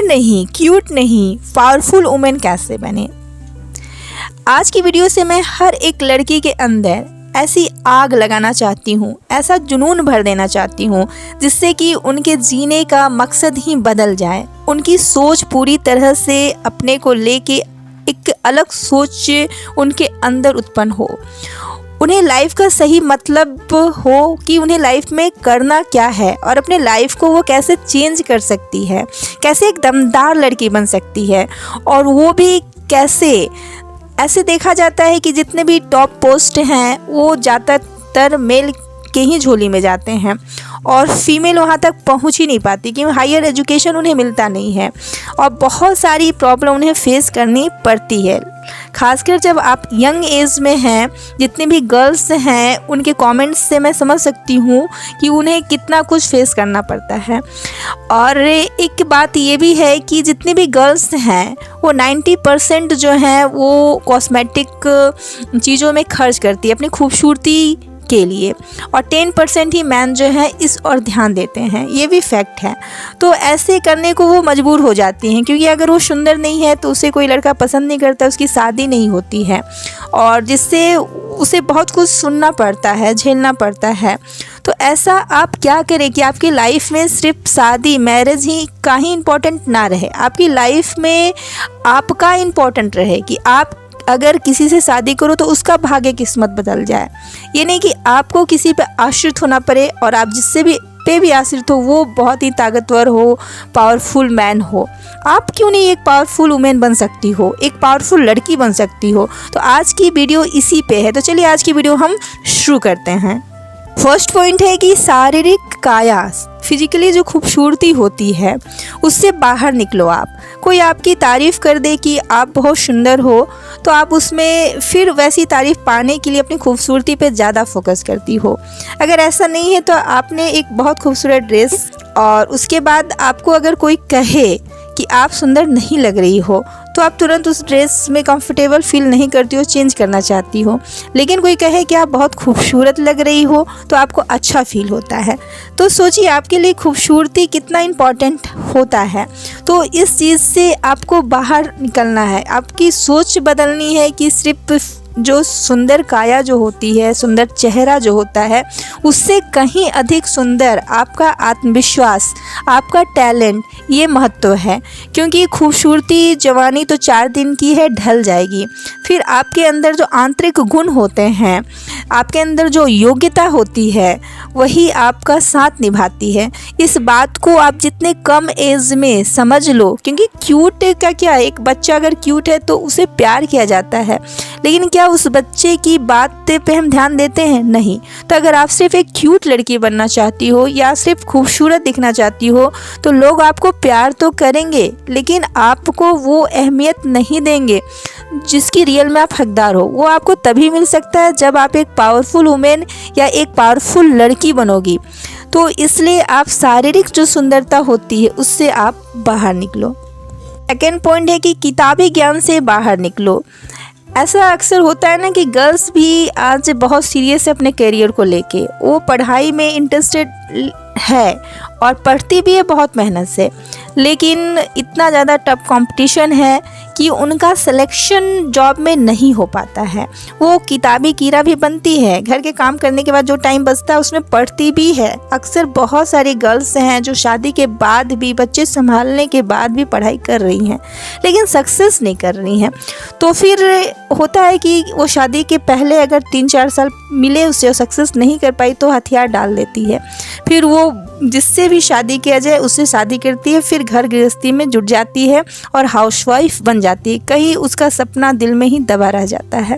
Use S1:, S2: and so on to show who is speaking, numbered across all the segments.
S1: नहीं, क्यूट नहीं, powerful women कैसे बने। आज की वीडियो से मैं हर एक लड़की के अंदर ऐसी आग लगाना चाहती हूँ, ऐसा जुनून भर देना चाहती हूँ जिससे कि उनके जीने का मकसद ही बदल जाए। उनकी सोच पूरी तरह से अपने को लेके एक अलग सोच उनके अंदर उत्पन्न हो। उन्हें लाइफ का सही मतलब हो कि उन्हें लाइफ में करना क्या है और अपने लाइफ को वो कैसे चेंज कर सकती है, कैसे एक दमदार लड़की बन सकती है। और वो भी कैसे, ऐसे देखा जाता है कि जितने भी टॉप पोस्ट हैं वो ज़्यादातर मेल के ही झोली में जाते हैं और फीमेल वहाँ तक पहुँच ही नहीं पाती क्योंकि हायर एजुकेशन उन्हें मिलता नहीं है और बहुत सारी प्रॉब्लम उन्हें फेस करनी पड़ती है। खासकर जब आप यंग एज में हैं, जितने भी गर्ल्स हैं उनके कमेंट्स से मैं समझ सकती हूँ कि उन्हें कितना कुछ फेस करना पड़ता है। और एक बात ये भी है कि जितने भी गर्ल्स हैं वो 90% जो हैं वो कॉस्मेटिक चीज़ों में खर्च करती है अपनी खूबसूरती के लिए और 10% ही मैन जो है इस और ध्यान देते हैं, ये भी फैक्ट है। तो ऐसे करने को वो मजबूर हो जाती हैं क्योंकि अगर वो सुंदर नहीं है तो उसे कोई लड़का पसंद नहीं करता, उसकी शादी नहीं होती है और जिससे उसे बहुत कुछ सुनना पड़ता है, झेलना पड़ता है। तो ऐसा आप क्या करें कि आपकी लाइफ में सिर्फ शादी, मैरिज ही का ही इम्पोर्टेंट ना रहे, आपकी लाइफ में आपका इम्पोर्टेंट रहे कि आप अगर किसी से शादी करो तो उसका भाग्य किस्मत बदल जाए। ये नहीं कि आपको किसी पे आश्रित होना पड़े और आप जिससे भी आश्रित हो वो बहुत ही ताकतवर हो, पावरफुल मैन हो। आप क्यों नहीं एक पावरफुल वुमेन बन सकती हो, एक पावरफुल लड़की बन सकती हो। तो आज की वीडियो इसी पे है। तो चलिए आज की वीडियो हम शुरू करते हैं। फर्स्ट पॉइंट है कि शारीरिक काया, फिजिकली जो खूबसूरती होती है उससे बाहर निकलो। आप कोई आपकी तारीफ़ कर दे कि आप बहुत सुंदर हो तो आप उसमें फिर वैसी तारीफ़ पाने के लिए अपनी खूबसूरती पे ज़्यादा फोकस करती हो। अगर ऐसा नहीं है तो आपने एक बहुत खूबसूरत ड्रेस और उसके बाद आपको अगर कोई कहे कि आप सुंदर नहीं लग रही हो तो आप तुरंत उस ड्रेस में कंफर्टेबल फील नहीं करती हो, चेंज करना चाहती हो। लेकिन कोई कहे कि आप बहुत खूबसूरत लग रही हो तो आपको अच्छा फील होता है। तो सोचिए आपके लिए खूबसूरती कितना इम्पॉर्टेंट होता है। तो इस चीज़ से आपको बाहर निकलना है, आपकी सोच बदलनी है कि सिर्फ जो सुंदर काया जो होती है, सुंदर चेहरा जो होता है, उससे कहीं अधिक सुंदर आपका आत्मविश्वास, आपका टैलेंट, ये महत्व है। क्योंकि खूबसूरती जवानी तो 4 दिन की है, ढल जाएगी। फिर आपके अंदर जो आंतरिक गुण होते हैं, आपके अंदर जो योग्यता होती है, वही आपका साथ निभाती है। इस बात को आप जितने कम एज में समझ लो, क्योंकि क्यूट का क्या है, एक बच्चा अगर क्यूट है तो उसे प्यार किया जाता है, लेकिन क्या उस बच्चे की बात पे हम ध्यान देते हैं? नहीं। तो अगर आप सिर्फ एक क्यूट लड़की बनना चाहती हो या सिर्फ खूबसूरत दिखना चाहती हो तो लोग आपको प्यार तो करेंगे लेकिन आपको वो अहमियत नहीं देंगे जिसकी रियल में आप हकदार हो। वो आपको तभी मिल सकता है जब आप एक पावरफुल वुमेन या एक पावरफुल लड़की बनोगी। तो इसलिए आप शारीरिक जो सुंदरता होती है उससे आप बाहर निकलो। सेकेंड पॉइंट है कि किताबी ज्ञान से बाहर निकलो। ऐसा अक्सर होता है ना कि गर्ल्स भी आज बहुत सीरियस है अपने करियर को लेके, वो पढ़ाई में इंटरेस्टेड है और पढ़ती भी है बहुत मेहनत से, लेकिन इतना ज़्यादा टफ कंपटीशन है कि उनका सिलेक्शन जॉब में नहीं हो पाता है। वो किताबी कीड़ा भी बनती है, घर के काम करने के बाद जो टाइम बचता है उसमें पढ़ती भी है। अक्सर बहुत सारी गर्ल्स हैं जो शादी के बाद भी, बच्चे संभालने के बाद भी पढ़ाई कर रही हैं लेकिन सक्सेस नहीं कर रही हैं। तो फिर होता है कि वो शादी के पहले अगर 3-4 साल मिले उससे सक्सेस नहीं कर पाई तो हथियार डाल देती है। फिर वो जिससे भी शादी किया जाए उससे शादी करती है, फिर घर गृहस्थी में जुट जाती है और हाउसवाइफ बन जाती है। कहीं उसका सपना दिल में ही दबा रह जाता है।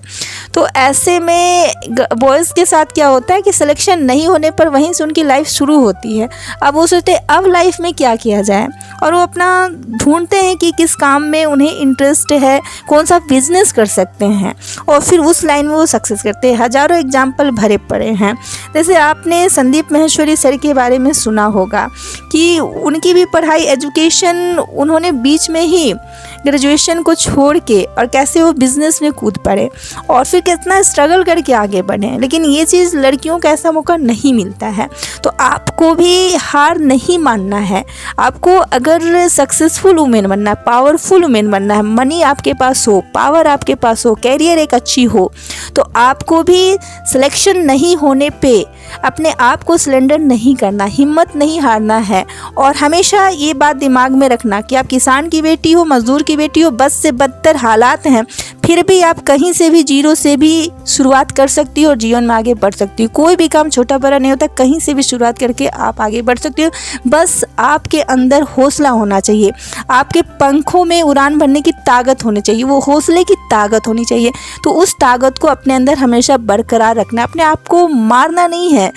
S1: तो ऐसे में बॉयज़ के साथ क्या होता है कि सिलेक्शन नहीं होने पर वहीं से उनकी लाइफ शुरू होती है। अब वो सोचते हैं अब लाइफ में क्या किया जाए और वो अपना ढूंढते हैं कि किस काम में उन्हें इंटरेस्ट है, कौन सा बिजनेस कर सकते हैं और फिर उस लाइन में वो सक्सेस करते हैं। हज़ारों एग्जाम्पल भरे पड़े हैं। जैसे आपने संदीप माहेश्वरी सर के बारे में सुना होगा कि उनकी भी पढ़ाई, एजुकेशन उन्होंने बीच में ही ग्रेजुएशन को छोड़ के और कैसे वो बिज़नेस में कूद पड़े और फिर कितना स्ट्रगल करके आगे बढ़े। लेकिन ये चीज़ लड़कियों को ऐसा मौका नहीं मिलता है। तो आपको भी हार नहीं मानना है। आपको अगर सक्सेसफुल वुमेन बनना है, पावरफुल वुमेन बनना है, मनी आपके पास हो, पावर आपके पास हो, कैरियर एक अच्छी हो, तो आपको भी सिलेक्शन नहीं होने पे अपने आप को सिलेंडर नहीं करना, हिम्मत नहीं हारना है। और हमेशा ये बात दिमाग में रखना कि आप किसान की बेटी हो, मज़दूर की बेटी हो, बद से बदतर हालात हैं, फिर भी आप कहीं से भी जीरो से भी शुरुआत कर सकती हो और जीवन में आगे बढ़ सकती हो। कोई भी काम छोटा बड़ा नहीं होता, कहीं से भी शुरुआत करके आप आगे बढ़ सकती हो। बस आपके अंदर हौसला होना चाहिए, आपके पंखों में उड़ान भरने की ताकत होनी चाहिए, वो हौसले की ताकत होनी चाहिए। तो उस ताकत को अपने अंदर हमेशा बरकरार रखना, अपने आप को मारना नहीं है।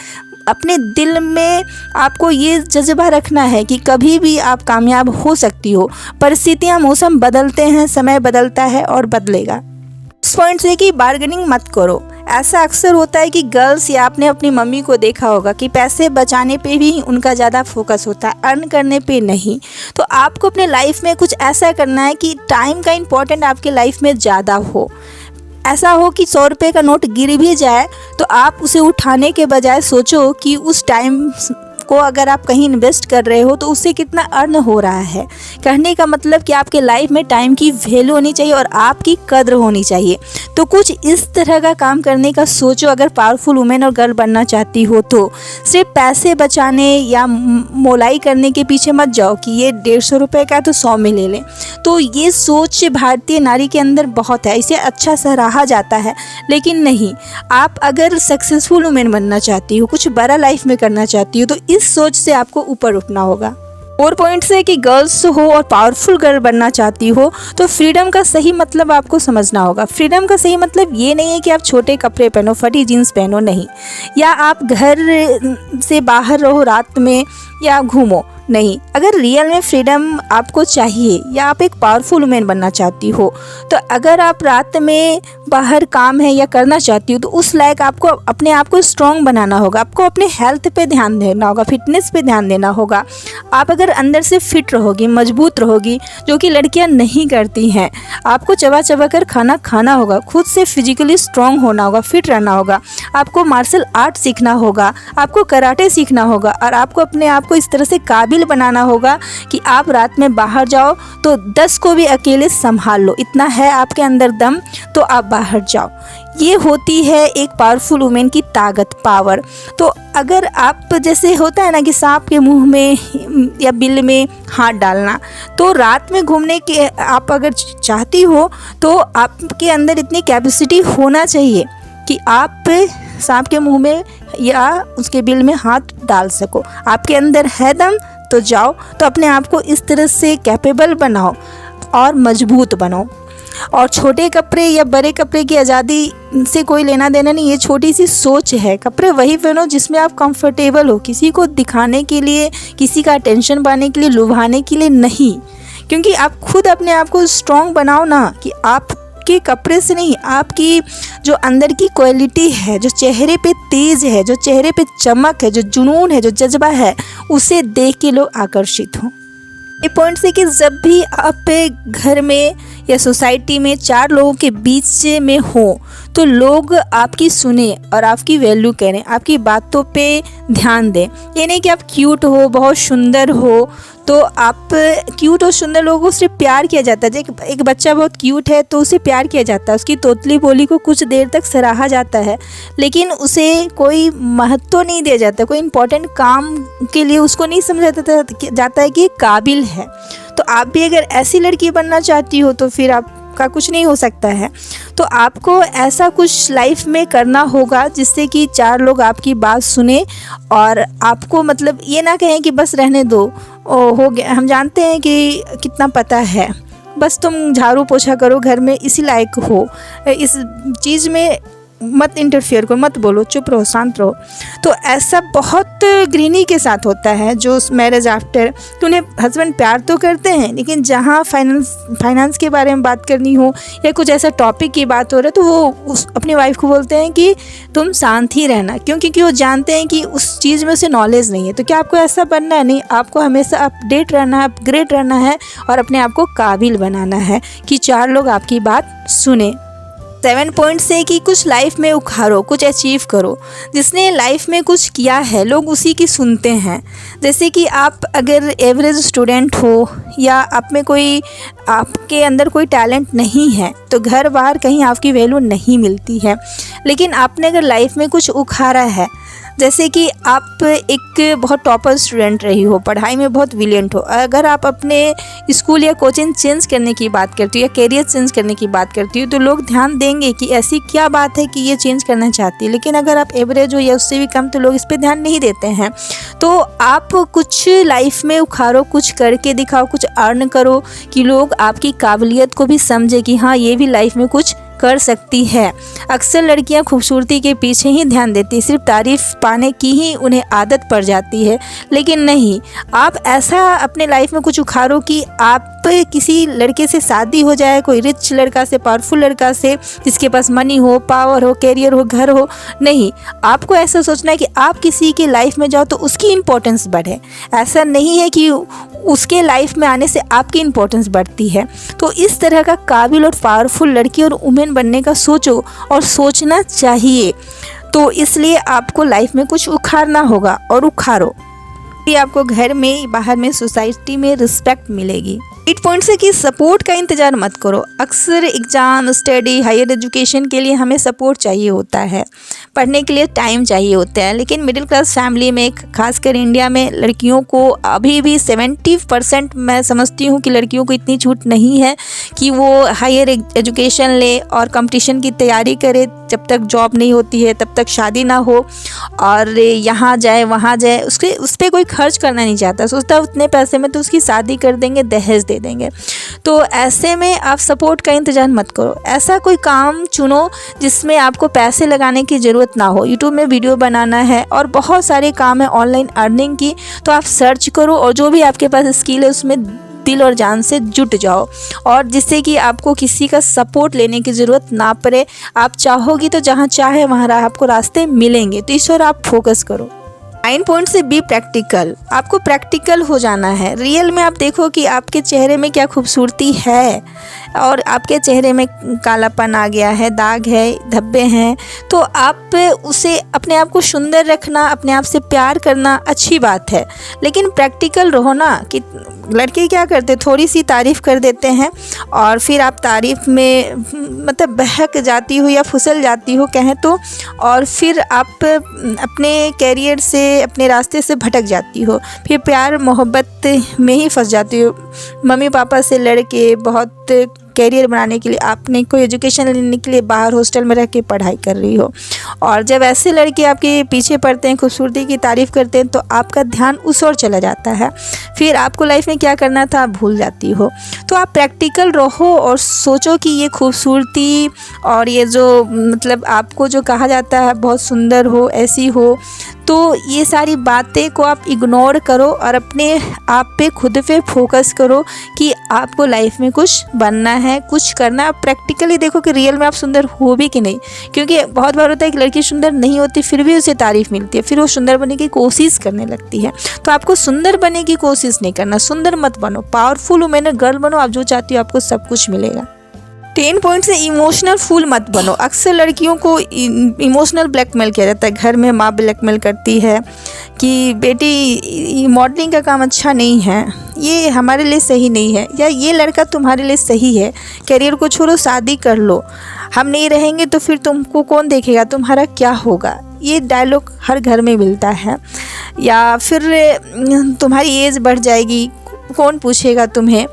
S1: अपने दिल में आपको ये जज्बा रखना है कि कभी भी आप कामयाब हो सकती हो। परिस्थितियाँ, मौसम बदलते हैं, समय बदलता है और बदलेगा। इस पॉइंट से कि बार्गेनिंग मत करो। ऐसा अक्सर होता है कि गर्ल्स या आपने अपनी मम्मी को देखा होगा कि पैसे बचाने पे भी उनका ज़्यादा फोकस होता है, अर्न करने पे नहीं। तो आपको अपने लाइफ में कुछ ऐसा करना है कि टाइम का इम्पोर्टेंट आपके लाइफ में ज़्यादा हो। ऐसा हो कि 100 रुपये का नोट गिर भी जाए तो आप उसे उठाने के बजाय सोचो कि उस टाइम को अगर आप कहीं इन्वेस्ट कर रहे हो तो उससे कितना अर्न हो रहा है। कहने का मतलब कि आपके लाइफ में टाइम की वैल्यू होनी चाहिए और आपकी कद्र होनी चाहिए। तो कुछ इस तरह का काम करने का सोचो अगर पावरफुल वुमेन और गर्ल बनना चाहती हो तो। सिर्फ पैसे बचाने या मोलाई करने के पीछे मत जाओ कि ये 150 रुपये का तो 100 में ले लें। तो ये सोच भारतीय नारी के अंदर बहुत है, इसे अच्छा सराहा जाता है। लेकिन नहीं, आप अगर सक्सेसफुल वुमेन बनना चाहती हो, कुछ बड़ा लाइफ में करना चाहती हो, तो इस सोच से आपको ऊपर उठना होगा। और पॉइंट से कि गर्ल्स हो और पावरफुल गर्ल बनना चाहती हो तो फ्रीडम का सही मतलब आपको समझना होगा। फ्रीडम का सही मतलब ये नहीं है कि आप छोटे कपड़े पहनो, फटी जीन्स पहनो, नहीं, या आप घर से बाहर रहो रात में या घूमो, नहीं। अगर रियल में फ्रीडम आपको चाहिए या आप एक पावरफुल वुमेन बनना चाहती हो तो अगर आप रात में बाहर काम है या करना चाहती हो तो उस लायक आपको अपने आप को स्ट्रॉन्ग बनाना होगा। आपको अपने हेल्थ पे ध्यान देना होगा, फिटनेस पे ध्यान देना होगा। आप अगर अंदर से फिट रहोगी, मजबूत रहोगी, जो कि लड़कियां नहीं करती हैं, आपको चबा चबा कर खाना खाना होगा, खुद से फिजिकली स्ट्रॉन्ग होना होगा, फिट रहना होगा। आपको मार्शल आर्ट सीखना होगा, आपको कराटे सीखना होगा और आपको अपने आप को इस तरह से काबिल बनाना होगा कि आप रात में बाहर जाओ तो 10 को भी अकेले संभाल लो। इतना है आपके अंदर दम तो आप बाहर जाओ। ये होती है एक पावरफुल वुमेन की ताकत, पावर। तो अगर आप, जैसे होता है ना कि सांप के मुंह में या बिल में हाथ डालना, तो रात में घूमने के आप अगर चाहती हो तो आपके अंदर इतनी कैपेसिटी होना चाहिए कि आप सांप के मुंह में या उसके बिल में हाथ डाल सको। आपके अंदर है दम तो जाओ। तो अपने आप को इस तरह से कैपेबल बनाओ और मजबूत बनो। और छोटे कपड़े या बड़े कपड़े की आज़ादी से कोई लेना देना नहीं, ये छोटी सी सोच है। कपड़े वही पहनो जिसमें आप कंफर्टेबल हो, किसी को दिखाने के लिए, किसी का अटेंशन पाने के लिए, लुभाने के लिए नहीं। क्योंकि आप खुद अपने आप को स्ट्रॉन्ग बनाओ ना, कि आप के कपड़े से नहीं, आपकी जो अंदर की क्वालिटी है, जो चेहरे पे तेज है, जो चेहरे पे चमक है, जो जुनून है, जो जज्बा है, उसे देख के लोग आकर्षित हों। ये पॉइंट से कि जब भी आप घर में या सोसाइटी में 4 लोगों के बीच में हो तो लोग आपकी सुने और आपकी वैल्यू करें, आपकी बातों पे ध्यान दें। ये नहीं कि आप क्यूट हो, बहुत सुंदर हो तो आप, क्यूट और सुंदर लोगों को सिर्फ प्यार किया जाता है। एक बच्चा बहुत क्यूट है तो उसे प्यार किया जाता है, उसकी तोतली बोली को कुछ देर तक सराहा जाता है, लेकिन उसे कोई महत्व नहीं दिया जाता, कोई इम्पोर्टेंट काम के लिए उसको नहीं समझा जाता है कि काबिल है। तो आप भी अगर ऐसी लड़की बनना चाहती हो तो फिर आपका कुछ नहीं हो सकता है। तो आपको ऐसा कुछ लाइफ में करना होगा जिससे कि 4 लोग आपकी बात सुने और आपको, मतलब ये ना कहें कि बस रहने दो, हो गया, हम जानते हैं कि कितना पता है, बस तुम झाड़ू पोछा करो घर में, इसी लायक हो, इस चीज़ में मत इंटरफेयर करो, मत बोलो, चुप रहो, शांत रहो। तो ऐसा बहुत गृहिणी के साथ होता है जो मैरिज आफ्टर, तो उन्हें हस्बैंड प्यार तो करते हैं, लेकिन जहाँ फाइनेंस के बारे में बात करनी हो या कुछ ऐसा टॉपिक की बात हो रहा है तो वो अपनी वाइफ को बोलते हैं कि तुम शांत ही रहना, क्योंकि वो जानते हैं कि उस चीज़ में उसे नॉलेज नहीं है। तो क्या आपको ऐसा बनना है? नहीं, आपको हमेशा अपडेट रहना है, अपग्रेड रहना है और अपने आप को काबिल बनाना है कि 4 लोग आपकी बात सुने। 7 पॉइंट से कि कुछ लाइफ में उखाड़ो, कुछ अचीव करो। जिसने लाइफ में कुछ किया है लोग उसी की सुनते हैं। जैसे कि आप अगर एवरेज स्टूडेंट हो या आप में कोई, आपके अंदर कोई टैलेंट नहीं है तो घर बाहर कहीं आपकी वैल्यू नहीं मिलती है। लेकिन आपने अगर लाइफ में कुछ उखाड़ा है, जैसे कि आप एक बहुत टॉपर स्टूडेंट रही हो, पढ़ाई में बहुत ब्रिलियंट हो, अगर आप अपने स्कूल या कोचिंग चेंज करने की बात करती हो या करियर चेंज करने की बात करती हो तो लोग ध्यान देंगे कि ऐसी क्या बात है कि ये चेंज करना चाहती है। लेकिन अगर आप एवरेज हो या उससे भी कम तो लोग इस पर ध्यान नहीं देते हैं। तो आप कुछ लाइफ में उखाड़ो, कुछ करके दिखाओ, कुछ अर्न करो कि लोग आपकी काबिलियत को भी समझे कि हाँ ये भी लाइफ में कुछ कर सकती है। अक्सर लड़कियां खूबसूरती के पीछे ही ध्यान देती, सिर्फ तारीफ पाने की ही उन्हें आदत पड़ जाती है। लेकिन नहीं, आप ऐसा अपने लाइफ में कुछ उखाड़ो कि आप किसी लड़के से शादी हो जाए, कोई रिच लड़का से, पावरफुल लड़का से, जिसके पास मनी हो, पावर हो, कैरियर हो, घर हो। नहीं, आपको ऐसा सोचना है कि आप किसी की लाइफ में जाओ तो उसकी इम्पोर्टेंस बढ़े। ऐसा नहीं है कि उसके लाइफ में आने से आपकी इम्पोर्टेंस बढ़ती है। तो इस तरह का काबिल और पावरफुल लड़की और वुमेन बनने का सोचो और सोचना चाहिए। तो इसलिए आपको लाइफ में कुछ उखाड़ना होगा और उखाड़ो, ये आपको घर में, बाहर में, सोसाइटी में रिस्पेक्ट मिलेगी। 8 पॉइंट से कि सपोर्ट का इंतज़ार मत करो। अक्सर एग्ज़ाम, स्टडी, हायर एजुकेशन के लिए हमें सपोर्ट चाहिए होता है, पढ़ने के लिए टाइम चाहिए होता है। लेकिन मिडिल क्लास फैमिली में, खासकर इंडिया में, लड़कियों को अभी भी 70% मैं समझती हूँ कि लड़कियों को इतनी छूट नहीं है कि वो हायर एजुकेशन ले और कंपटीशन की तैयारी करे। जब तक जॉब नहीं होती है तब तक शादी ना हो और यहाँ जाए वहाँ जाए, उस पर कोई खर्च करना नहीं चाहता, सोचता है उतने पैसे में तो उसकी शादी कर देंगे, दहेज दे देंगे। तो ऐसे में आप सपोर्ट का इंतज़ार मत करो। ऐसा कोई काम चुनो जिसमें आपको पैसे लगाने की ज़रूरत ना हो। यूट्यूब में वीडियो बनाना है और बहुत सारे काम है ऑनलाइन अर्निंग की, तो आप सर्च करो और जो भी आपके पास स्किल है उसमें दिल और जान से जुट जाओ, और जिससे कि आपको किसी का सपोर्ट लेने की ज़रूरत ना पड़े। आप चाहोगी तो जहाँ चाहे वहाँ आपको रास्ते मिलेंगे। तो इस पर आप फोकस करो। 9 पॉइंट से बी प्रैक्टिकल। आपको प्रैक्टिकल हो जाना है। रियल में आप देखो कि आपके चेहरे में क्या खूबसूरती है और आपके चेहरे में कालापन आ गया है, दाग है, धब्बे हैं, तो आप उसे, अपने आप को सुंदर रखना, अपने आप से प्यार करना अच्छी बात है। लेकिन प्रैक्टिकल रहो ना। कि लड़के क्या करते, थोड़ी सी तारीफ़ कर देते हैं और फिर आप तारीफ़ में मतलब बहक जाती हो या फिसल जाती हो कहें तो, और फिर आप अपने कैरियर से, अपने रास्ते से भटक जाती हो, फिर प्यार मोहब्बत में ही फंस जाती हो। मम्मी पापा से लड़ के बहुत कैरियर बनाने के लिए आपने कोई एजुकेशन लेने के लिए बाहर हॉस्टल में रह के पढ़ाई कर रही हो, और जब ऐसे लड़के आपके पीछे पड़ते हैं, खूबसूरती की तारीफ़ करते हैं, तो आपका ध्यान उस ओर चला जाता है। फिर आपको लाइफ में क्या करना था आप भूल जाती हो। तो आप प्रैक्टिकल रहो और सोचो कि ये खूबसूरती और ये जो मतलब आपको जो कहा जाता है बहुत सुंदर हो, ऐसी हो, तो ये सारी बातें को आप इग्नोर करो और अपने आप पे, खुद पे फोकस करो कि आपको लाइफ में कुछ बनना है, कुछ करना है। प्रैक्टिकली देखो कि रियल में आप सुंदर हो भी कि नहीं, क्योंकि बहुत बार होता है कि लड़की सुंदर नहीं होती फिर भी उसे तारीफ़ मिलती है, फिर वो सुंदर बनने की कोशिश करने लगती है। तो आपको सुंदर बनने की कोशिश नहीं करना, सुंदर मत बनो, पावरफुल वुमेन गर्ल बनो। आप जो चाहती हो आपको सब कुछ मिलेगा। 10 पॉइंट से इमोशनल फूल मत बनो। अक्सर लड़कियों को इमोशनल ब्लैकमेल किया जाता है। घर में माँ ब्लैकमेल करती है कि बेटी मॉडलिंग का काम अच्छा नहीं है, ये हमारे लिए सही नहीं है, या ये लड़का तुम्हारे लिए सही है, कैरियर को छोड़ो, शादी कर लो, हम नहीं रहेंगे तो फिर तुमको कौन देखेगा, तुम्हारा क्या होगा। ये डायलॉग हर घर में मिलता है। या फिर तुम्हारी एज बढ़ जाएगी, कौन पूछेगा तुम्हें।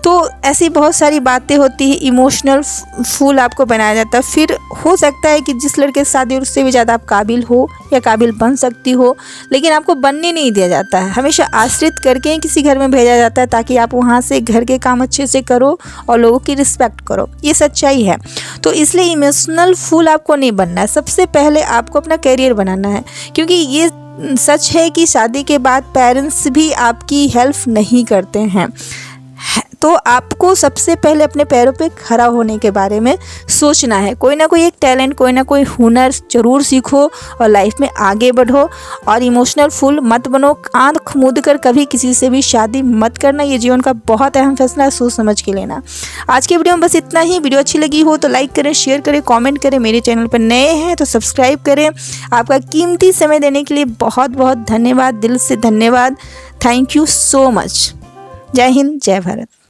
S1: तो ऐसी बहुत सारी बातें होती है, इमोशनल फूल आपको बनाया जाता है। फिर हो सकता है कि जिस लड़के से शादी उससे भी ज़्यादा आप काबिल हो या काबिल बन सकती हो, लेकिन आपको बनने नहीं दिया जाता है। हमेशा आश्रित करके किसी घर में भेजा जाता है ताकि आप वहाँ से घर के काम अच्छे से करो और लोगों की रिस्पेक्ट करो, ये सच्चाई है। तो इसलिए इमोशनल फूल आपको नहीं बनना है। सबसे पहले आपको अपना करियर बनाना है, क्योंकि ये सच है कि शादी के बाद पेरेंट्स भी आपकी हेल्प नहीं करते हैं। तो आपको सबसे पहले अपने पैरों पे खड़ा होने के बारे में सोचना है। कोई ना कोई एक टैलेंट, कोई ना कोई हुनर ज़रूर सीखो और लाइफ में आगे बढ़ो। और इमोशनल फूल मत बनो। आंख मूंद कर कभी किसी से भी शादी मत करना। ये जीवन का बहुत अहम फैसला है, सोच समझ के लेना। आज के वीडियो में बस इतना ही। वीडियो अच्छी लगी हो तो लाइक करें, शेयर करें, कॉमेंट करें। मेरे चैनल पर नए हैं तो सब्सक्राइब करें। आपका कीमती समय देने के लिए बहुत बहुत धन्यवाद, दिल से धन्यवाद। Thank you so much. जय हिंद, जय भारत।